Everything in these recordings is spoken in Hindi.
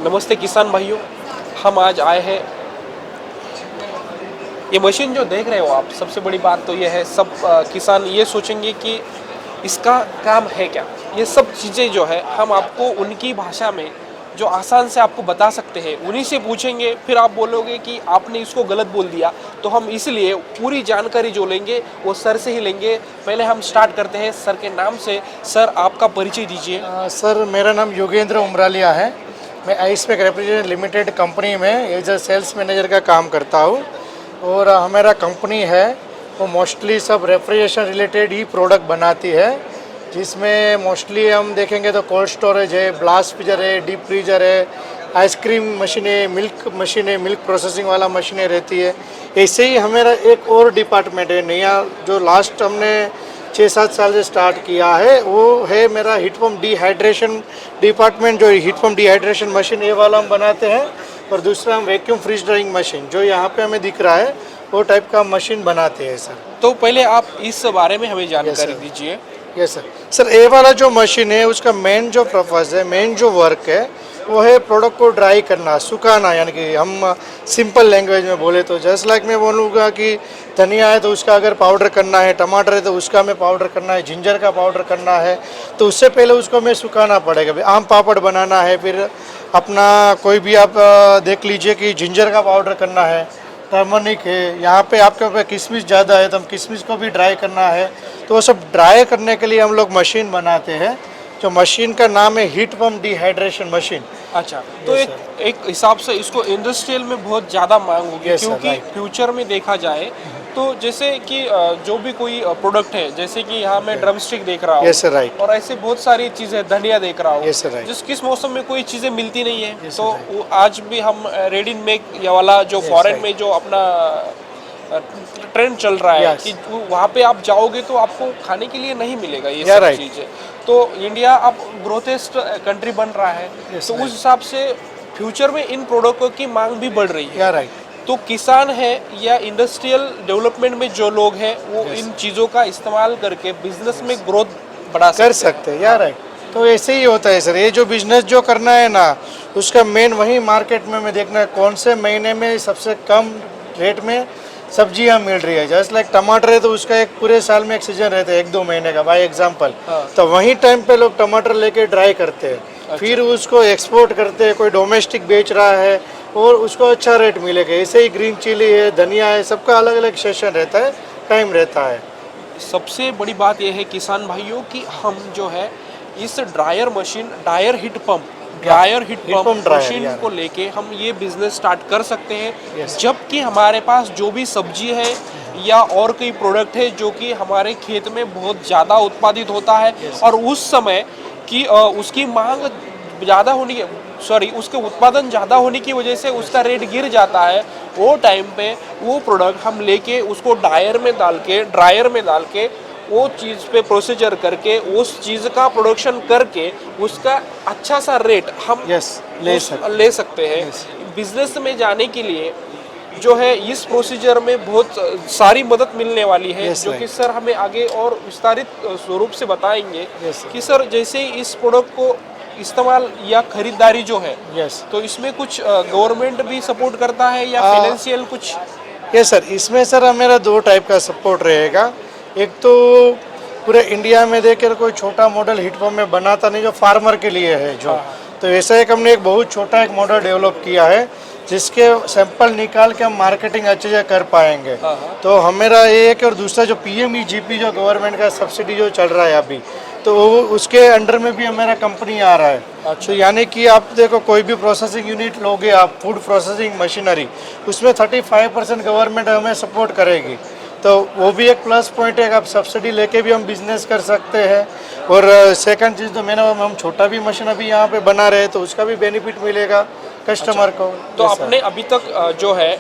नमस्ते किसान भाइयों, हम आज आए हैं। ये मशीन जो देख रहे हो आप, सबसे बड़ी बात तो ये है, सब किसान ये सोचेंगे कि इसका काम है क्या। ये सब चीज़ें जो है हम आपको उनकी भाषा में जो आसान से आपको बता सकते हैं, उन्हीं से पूछेंगे। फिर आप बोलोगे कि आपने इसको गलत बोल दिया, तो हम इसलिए पूरी जानकारी जो लेंगे वो सर से ही लेंगे। पहले हम स्टार्ट करते हैं सर के नाम से। सर, आपका परिचय दीजिए। सर, मेरा नाम योगेंद्र उमरालिया है। मैं आइसपेक रेफ्रिजरेशन लिमिटेड कंपनी में एज अ सेल्स मैनेजर का काम करता हूँ। और हमारा कंपनी है वो मोस्टली सब रेफ्रिजरेशन रिलेटेड ही प्रोडक्ट बनाती है, जिसमें मोस्टली हम देखेंगे तो कोल्ड स्टोरेज है, ब्लास्ट फ्रीजर है, डीप फ्रीजर है, आइसक्रीम मशीनें, मिल्क मशीनें, मिल्क प्रोसेसिंग वाला मशीनें रहती है। ऐसे ही हमारा एक और डिपार्टमेंट है नया, जो लास्ट हमने 6-7 साल से स्टार्ट किया है, वो है मेरा हीट पंप डिहाइड्रेशन डिपार्टमेंट। जो हीट पंप डिहाइड्रेशन मशीन ये वाला हम बनाते हैं, और दूसरा हम वैक्यूम फ्रीज ड्राइंग मशीन जो यहाँ पे हमें दिख रहा है वो टाइप का मशीन बनाते हैं सर। तो पहले आप इस बारे में हमें जानकारी दीजिए। Yes sir. सर, ये वाला जो मशीन है उसका मेन जो पर्पस है, मेन जो वर्क है वो है प्रोडक्ट को ड्राई करना, सुखाना। यानी कि हम सिंपल लैंग्वेज में बोले तो जस्ट लाइक मैं बोलूँगा कि धनिया है तो उसका अगर पाउडर करना है, टमाटर है तो उसका हमें पाउडर करना है, जिंजर का पाउडर करना है, तो उससे पहले उसको हमें सुखाना पड़ेगा। आम पापड़ बनाना है, फिर अपना कोई भी आप देख लीजिए कि जिंजर का पाउडर करना है, टर्मरिक है, यहाँ पे आपके पास किशमिश ज़्यादा है तो हम किशमिश को भी ड्राई करना है। तो वो सब ड्राई करने के लिए हम लोग मशीन बनाते हैं, जो मशीन का नाम है हीट पंप डिहाइड्रेशन मशीन। अच्छा, तो एक हिसाब से इसको इंडस्ट्रियल में बहुत ज़्यादा मांग होगी, क्योंकि फ्यूचर में देखा जाए तो जैसे कि जो भी कोई प्रोडक्ट है, जैसे कि यहाँ मैं ड्रम स्टिक देख रहा हूँ, राइट, और ऐसे बहुत सारी चीज़ें, धनिया देख रहा हूँ, राइट, जिस किस मौसम में कोई चीज़ें मिलती नहीं है, तो वो आज भी हम रेडी मेक या वाला जो फॉरेन में जो अपना ट्रेंड चल रहा है कि वहाँ पे आप जाओगे तो आपको खाने के लिए नहीं मिलेगा ये सब चीज़ें। तो इंडिया अब ग्रोथेस्ट कंट्री बन रहा है, तो उस हिसाब से फ्यूचर में इन प्रोडक्टों की मांग भी बढ़ रही है। राइट। तो किसान है या इंडस्ट्रियल डेवलपमेंट में जो लोग हैं वो इन चीज़ों का इस्तेमाल करके बिजनेस में ग्रोथ बढ़ा सकते हैं। यार राइट। तो ऐसे ही होता है सर, ये जो बिजनेस जो करना है ना, उसका मेन वही मार्केट में देखना है कौन से महीने में सबसे कम रेट में सब्जियां मिल रही है। जैसे लाइक टमाटर है तो उसका एक पूरे साल में एक सीजन रहता है 1-2 महीने का, बाय एग्जांपल। तो वही टाइम पे लोग टमाटर लेके ड्राई करते हैं। अच्छा। फिर उसको एक्सपोर्ट करते हैं, कोई डोमेस्टिक बेच रहा है और उसको अच्छा रेट मिलेगा। ऐसे ही ग्रीन चिली है, धनिया है, सबका अलग अलग सेशन रहता है, टाइम रहता है। सबसे बड़ी बात यह है किसान भाइयों कि हम जो है इस dryer machine, dryer heat pump machine को लेके हम ये बिजनेस स्टार्ट कर सकते हैं। जबकि हमारे पास जो भी सब्जी है या और कोई प्रोडक्ट है जो कि हमारे खेत में बहुत ज़्यादा उत्पादित होता है, और उस समय की उसकी मांग ज़्यादा होने उसके उत्पादन ज़्यादा होने की वजह से उसका रेट गिर जाता है। वो टाइम पे वो प्रोडक्ट हम लेके उसको ड्रायर में डाल के वो चीज़ पे प्रोसीजर करके उस चीज़ का प्रोडक्शन करके उसका अच्छा सा रेट हम ले सकते हैं। बिजनेस में जाने के लिए जो है इस प्रोसीजर में बहुत सारी मदद मिलने वाली है, जो कि सर हमें आगे और विस्तारित स्वरूप से बताएंगे कि सर जैसे इस प्रोडक्ट को इस्तेमाल या खरीदारी जो है, तो इसमें कुछ गवर्नमेंट भी सपोर्ट करता है या फाइनेंशियल कुछ? यस सर, इसमें सर मेरा 2 टाइप का सपोर्ट रहेगा। एक तो पूरे इंडिया में देखकर कोई छोटा मॉडल हीट पंप में बनाता नहीं, जो फार्मर के लिए है जो। तो ऐसा एक हमने एक बहुत छोटा एक मॉडल डेवलप किया है, जिसके सैंपल निकाल के हम मार्केटिंग अच्छे से कर पाएंगे। तो हमारा एक, और दूसरा जो PMEGP जो गवर्नमेंट का सब्सिडी जो चल रहा है अभी, तो उसके अंडर में भी हमारा कंपनी आ रहा है। अच्छा। तो यानी कि आप देखो कोई भी प्रोसेसिंग यूनिट लोगे आप, फूड प्रोसेसिंग मशीनरी, उसमें 35% गवर्नमेंट हमें सपोर्ट करेगी। तो वो भी एक प्लस पॉइंट है, आप सब्सिडी लेके भी हम बिजनेस कर सकते हैं। और सेकंड चीज़ तो मैंने हम छोटा भी मशीन अभी यहाँ पे बना रहे हैं, तो उसका भी बेनिफिट मिलेगा कस्टमर को। तो आपने अभी तक जो है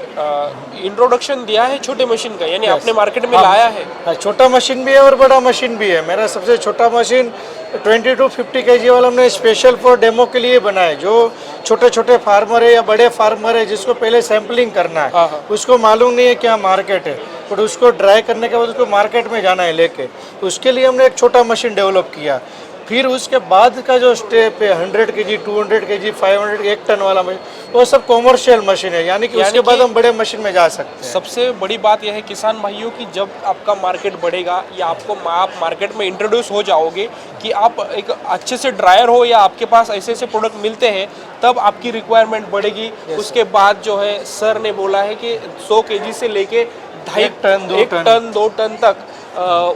इंट्रोडक्शन दिया है छोटे मशीन का, यानी आपने मार्केट में लाया है? छोटा मशीन भी है और बड़ा मशीन भी है। मेरा सबसे छोटा मशीन 20 to 50 kg वाला हमने स्पेशल फॉर डेमो के लिए बनाया है। जो छोटे छोटे फार्मर है या बड़े फार्मर है जिसको पहले सैम्पलिंग करना है, उसको मालूम नहीं है क्या मार्केट है, बट उसको ड्राई करने के बाद उसको मार्केट में जाना है लेके, तो उसके लिए हमने एक छोटा मशीन डेवलप किया। फिर उसके बाद का जो स्टेप है 100 kg 200 kg 500 1 टन वाला मशीन, वो सब कॉमर्शियल मशीन है, यानी कि उसके बाद हम बड़े मशीन में जा सकते हैं। सबसे बड़ी बात यह है किसान भाइयों की, जब आपका मार्केट बढ़ेगा या आप मार्केट में इंट्रोड्यूस हो जाओगे कि आप एक अच्छे से ड्रायर हो या आपके पास ऐसे ऐसे प्रोडक्ट मिलते हैं, तब आपकी रिक्वायरमेंट बढ़ेगी। उसके बाद जो है सर ने बोला है कि 100 kg से लेके 1.5 2 टन तक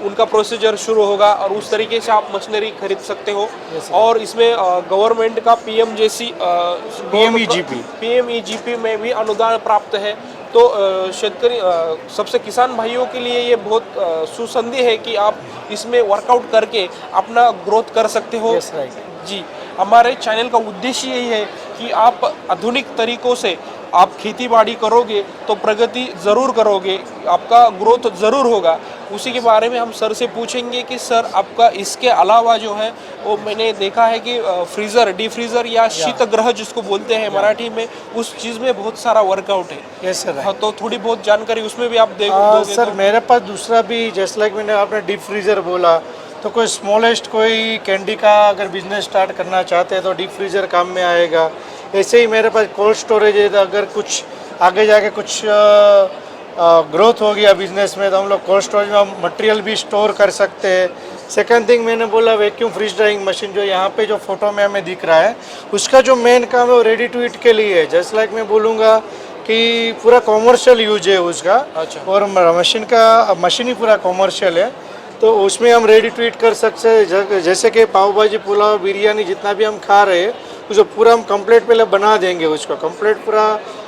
उनका प्रोसीजर शुरू होगा और उस तरीके से आप मशीनरी खरीद सकते हो। और इसमें गवर्नमेंट का पीएमईजीपी में भी अनुदान प्राप्त है। तो शेतकरी सबसे किसान भाइयों के लिए ये बहुत सुसंधि है कि आप इसमें वर्कआउट करके अपना ग्रोथ कर सकते हो। जी, हमारे चैनल का उद्देश्य यही है कि आप आधुनिक तरीकों से आप खेती बाड़ी करोगे तो प्रगति ज़रूर करोगे, आपका ग्रोथ ज़रूर होगा। उसी के बारे में हम सर से पूछेंगे कि सर आपका इसके अलावा जो है वो मैंने देखा है कि फ्रीज़र, डी फ्रीज़र या शीतगृह जिसको बोलते हैं मराठी में, उस चीज़ में बहुत सारा वर्कआउट है। Yes sir. हाँ, तो थोड़ी बहुत जानकारी उसमें भी आप दोगे सर, मेरे पास दूसरा भी, जैसे लाइक मैंने आपने डीप फ्रीज़र बोला, तो कोई स्मॉलेस्ट कोई कैंडी का अगर बिजनेस स्टार्ट करना चाहते हैं तो डीप फ्रीज़र काम में आएगा। ऐसे ही मेरे पास कोल्ड स्टोरेज है, तो अगर कुछ आगे जाके कुछ ग्रोथ हो गया बिजनेस में, तो हम लोग कोल्ड स्टोरेज में मटेरियल भी स्टोर कर सकते हैं। सेकंड थिंग मैंने बोला वैक्यूम फ्रीज ड्राइंग मशीन, जो यहाँ पे जो फोटो में हमें दिख रहा है, उसका जो मेन काम है वो रेडी टू ईट के लिए है। जस्ट लाइक मैं बोलूँगा कि पूरा कॉमर्शियल यूज है उसका। अच्छा। और मशीन ही पूरा कॉमर्शियल है, तो उसमें हम रेडी टू ईट कर सकते हैं। जैसे कि पाव भाजी, पुलाव, बिरयानी जितना भी हम खा रहे हैं उसको पूरा हम कंप्लीट पहले बना देंगे। उसको कंप्लीट पूरा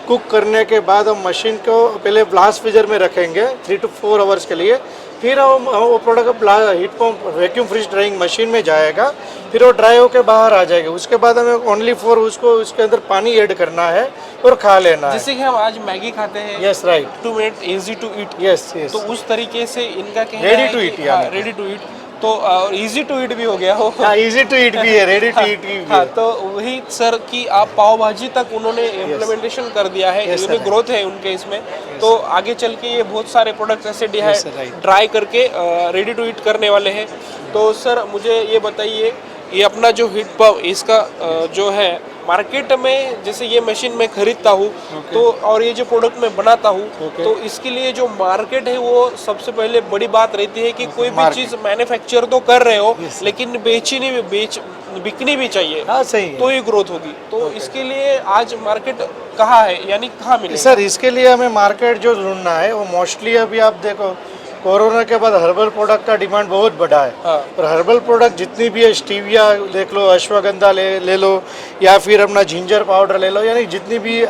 कुक करने के बाद हम मशीन को पहले ब्लास्ट फ्रीजर में रखेंगे 3 to 4 आवर्स के लिए। फिर हम वो product heat pump vacuum freeze drying machine में जाएगा, फिर वो ड्राई होकर बाहर आ जाएगा। उसके बाद हमें ओनली फॉर उसको उसके अंदर पानी ऐड करना है और खा लेना है। जैसे कि हम आज मैगी खाते हैं, yes right, 2 minute easy to eat. Yes yes, तो उस तरीके से इनका कहना रेडी है टू कि ईट, यानी रेडी टू ईट, तो इजी टू ईट भी हो गया हो। हाँ, इजी टू ईट भी है, रेडी टू ईट भी हाँ, है। तो वही सर कि आप पाव भाजी तक उन्होंने इम्प्लीमेंटेशन कर दिया है, Yes, उन्हें sir. ग्रोथ है उनके इसमें। तो आगे चल के ये बहुत सारे प्रोडक्ट्स ऐसे Yes, sir, right. ड्राई करके रेडी टू ईट करने वाले हैं। तो सर मुझे ये बताइए, ये अपना जो हीट पंप, इसका जो है मार्केट में, जैसे ये मशीन मैं खरीदता हूँ तो और ये जो प्रोडक्ट मैं बनाता हूँ, तो इसके लिए जो मार्केट है वो सबसे पहले बड़ी बात रहती है कि कोई भी चीज़ मैन्युफैक्चर तो कर रहे हो, लेकिन बिकनी भी चाहिए। हाँ, सही है। तो ही ग्रोथ होगी। तो इसके लिए आज मार्केट कहाँ है, यानी कहाँ मिलेगा? सर, इसके लिए हमें मार्केट जो ढूंढना है वो मोस्टली अभी आप देखो कोरोना के बाद हर्बल प्रोडक्ट का डिमांड बहुत बढ़ा है। हाँ। और हर्बल प्रोडक्ट जितनी भी है, स्टीविया देख लो, अश्वगंधा ले लो, या फिर अपना जिंजर पाउडर ले लो, यानी जितनी भी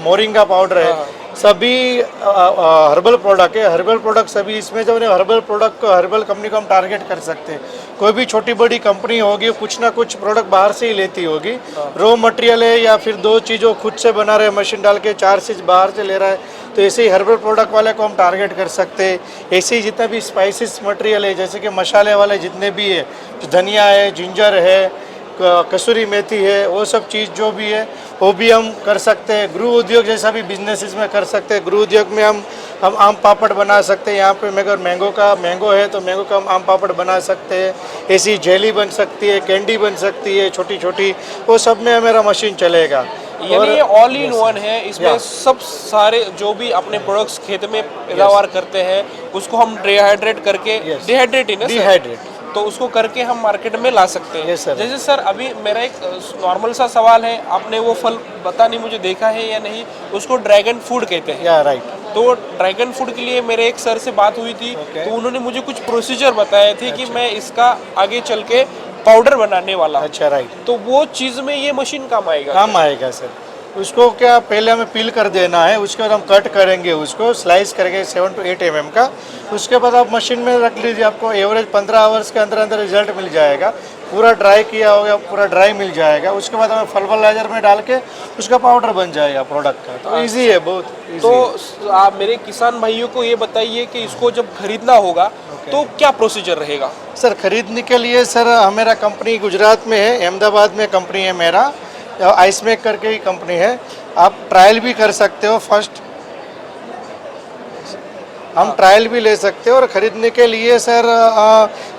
मोरिंगा पाउडर है, सभी हर्बल प्रोडक्ट है। हर्बल प्रोडक्ट सभी इसमें, जब हर्बल प्रोडक्ट को, हर्बल कंपनी को हम टारगेट कर सकते हैं। कोई भी छोटी बड़ी कंपनी होगी, कुछ ना कुछ प्रोडक्ट बाहर से ही लेती होगी। रॉ मटेरियल है या फिर 2 चीज़ों खुद से बना रहे, मशीन डाल के 4 चीज़ बाहर से ले रहा है, तो ऐसे ही हर्बल प्रोडक्ट वाले को हम टारगेट कर सकते हैं। ऐसे ही जितना भी स्पाइसेस मटेरियल है, जैसे कि मसाले वाले जितने भी है, धनिया है, जिंजर है, कसूरी मेथी है, वो सब चीज़ जो भी है वो भी हम कर सकते हैं। गृह उद्योग जैसा भी बिजनेस इसमें कर सकते हैं। गृह उद्योग में हम आम पापड़ बना सकते हैं। यहाँ पे अगर मैंगो है तो मैंगो का हम आम पापड़ बना सकते हैं। ऐसी जेली बन सकती है, कैंडी बन सकती है छोटी छोटी, वो सब में मेरा मशीन चलेगा। यानी ये ऑल इन वन है, इसमें सब सारे जो भी अपने प्रोडक्ट्स खेत में पैदावार करते हैं उसको हम डिहाइड्रेट करके, डिहाइड्रेट तो उसको करके हम मार्केट में ला सकते हैं। Yes, sir. जैसे सर अभी मेरा एक नॉर्मल सा सवाल है, आपने वो फल पता नहीं मुझे देखा है या नहीं, उसको ड्रैगन फ्रूट कहते हैं। या राइट। तो ड्रैगन फ्रूट के लिए मेरे एक सर से बात हुई थी, तो उन्होंने मुझे कुछ प्रोसीजर बताए थे कि मैं इसका आगे चल के पाउडर बनाने वाला। अच्छा राइट। तो वो चीज़ में ये मशीन काम आएगा? काम आएगा सर। उसको क्या पहले हमें पील कर देना है, उसके बाद हम कट करेंगे, उसको स्लाइस करेंगे 7 to 8 mm का। उसके बाद आप मशीन में रख लीजिए, आपको एवरेज 15 आवर्स के अंदर अंदर रिजल्ट मिल जाएगा। पूरा ड्राई किया होगा, पूरा ड्राई मिल जाएगा। उसके बाद हमें फर्टिलाइजर में डाल के उसका पाउडर बन जाएगा प्रोडक्ट का। तो ईजी है, बहुत easy तो है। आप मेरे किसान भाइयों को ये बताइए कि इसको जब खरीदना होगा तो क्या प्रोसीजर रहेगा? सर, खरीदने के लिए सर मेरा कंपनी गुजरात में है, अहमदाबाद में कंपनी है मेरा, आइसमेक करके ही कंपनी है। आप ट्रायल भी कर सकते हो। फर्स्ट हम ट्रायल भी ले सकते हो और ख़रीदने के लिए सर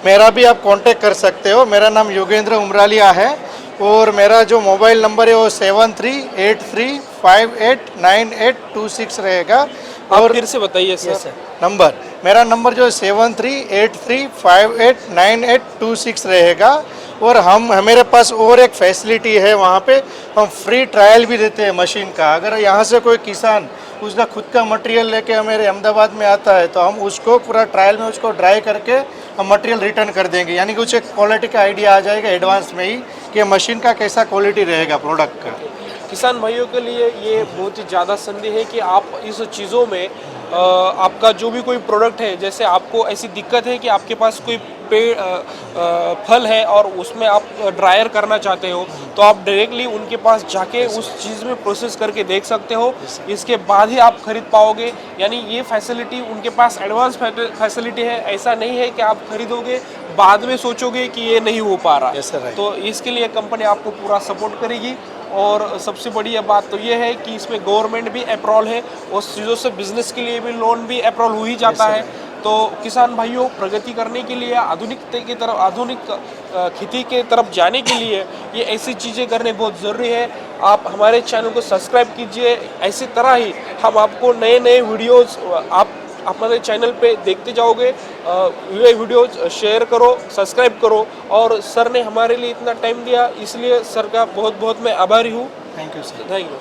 मेरा भी आप कांटेक्ट कर सकते हो। मेरा नाम योगेंद्र उमरालिया है और मेरा जो मोबाइल नंबर है वो 7383589826 रहेगा। और फिर से बताइए सर। नंबर मेरा नंबर जो 7383589826 रहेगा। और मेरे पास और एक फैसिलिटी है, वहाँ पे हम फ्री ट्रायल भी देते हैं मशीन का। अगर यहाँ से कोई किसान उसका खुद का मटेरियल लेके हमारे अहमदाबाद में आता है तो हम उसको पूरा ट्रायल में उसको ड्राई करके हम मटेरियल रिटर्न कर देंगे, यानी कि उसे क्वालिटी का आइडिया आ जाएगा एडवांस में ही कि मशीन का कैसा क्वालिटी रहेगा प्रोडक्ट का। किसान भाइयों के लिए ये बहुत ही ज़्यादा संधि है कि आप इस चीज़ों में आपका जो भी कोई प्रोडक्ट है, जैसे आपको ऐसी दिक्कत है कि आपके पास कोई फल है और उसमें आप ड्रायर करना चाहते हो, तो आप डायरेक्टली उनके पास जाके उस चीज़ में प्रोसेस करके देख सकते हो। इसके बाद ही आप खरीद पाओगे, यानी ये फैसिलिटी उनके पास एडवांस फैसिलिटी है। ऐसा नहीं है कि आप खरीदोगे बाद में सोचोगे कि ये नहीं हो पा रहा। तो इसके लिए कंपनी आपको पूरा सपोर्ट करेगी। और सबसे बड़ी बात तो ये है कि इसमें गवर्नमेंट भी अप्रूवल है, उस चीज़ों से बिजनेस के लिए भी लोन भी अप्रूवल हो ही जाता है। तो किसान भाइयों, प्रगति करने के लिए आधुनिकता की तरफ, आधुनिक खेती के तरफ जाने के लिए ये ऐसी चीज़ें करने बहुत ज़रूरी है। आप हमारे चैनल को सब्सक्राइब कीजिए। ऐसी तरह ही हम आपको नए नए वीडियोज़ आप हमारे चैनल पे देखते जाओगे। ये वीडियोज शेयर करो, सब्सक्राइब करो। और सर ने हमारे लिए इतना टाइम दिया, इसलिए सर का बहुत बहुत मैं आभारी हूँ। Thank you sir. Thank you.